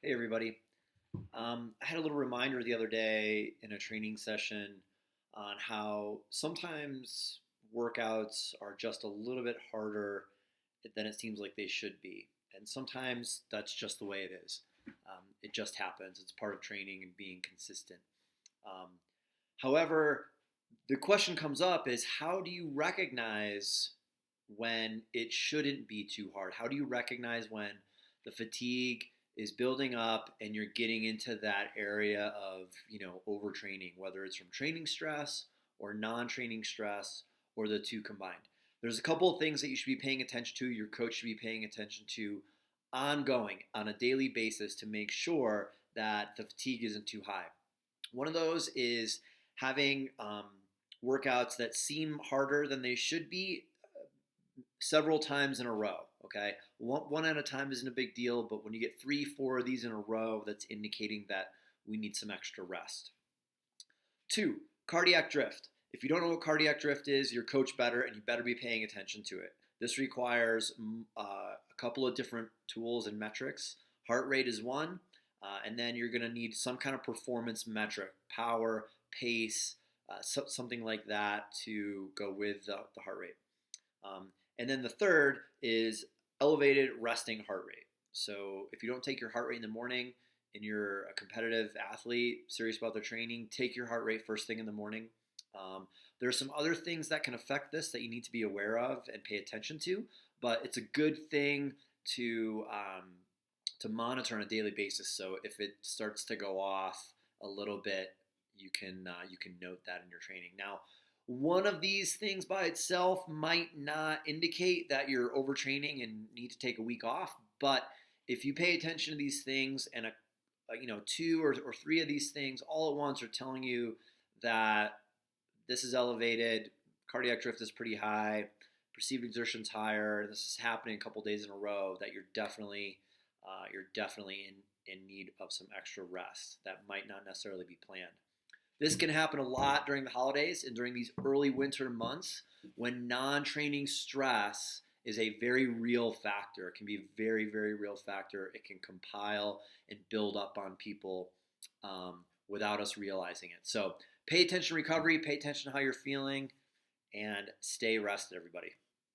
Hey everybody. I had a little reminder the other day in a training session on how sometimes workouts are just a little bit harder than it seems like they should be. And sometimes that's just the way it is. It just happens. It's part of training and being consistent. Um, However, the question comes up is how do you recognize when it shouldn't be too hard? How do you recognize when the fatigue is building up and you're getting into that area of, overtraining, whether it's from training stress or non-training stress or the two combined? There's a couple of things that you should be paying attention to, your coach should be paying attention to ongoing on a daily basis to make sure that the fatigue isn't too high. One of those is having workouts that seem harder than they should be several times in a row. Okay, one at a time isn't a big deal, but when you get three, four of these in a row, that's indicating that we need some extra rest. Two, cardiac drift. If you don't know what cardiac drift is, your coach better, and you better be paying attention to it. This requires a couple of different tools and metrics. Heart rate is one, and then you're going to need some kind of performance metric, power, pace, something like that to go with the heart rate. And then the third is elevated resting heart rate. So if you don't take your heart rate in the morning and you're a competitive athlete, serious about their training, take your heart rate first thing in the morning. There are some other things that can affect this that you need to be aware of and pay attention to, but it's a good thing to monitor on a daily basis. So if it starts to go off a little bit, you can note that in your training. Now, one of these things by itself might not indicate that you're overtraining and need to take a week off, but if you pay attention to these things and two or three of these things all at once are telling you that this is elevated, cardiac drift is pretty high, perceived exertion's higher, this is happening a couple days in a row, that you're definitely in need of some extra rest that might not necessarily be planned. This can happen a lot during the holidays and during these early winter months when non-training stress is a very real factor. It can be a very, very real factor. It can compile and build up on people without us realizing it. So pay attention to recovery, pay attention to how you're feeling, and stay rested, everybody.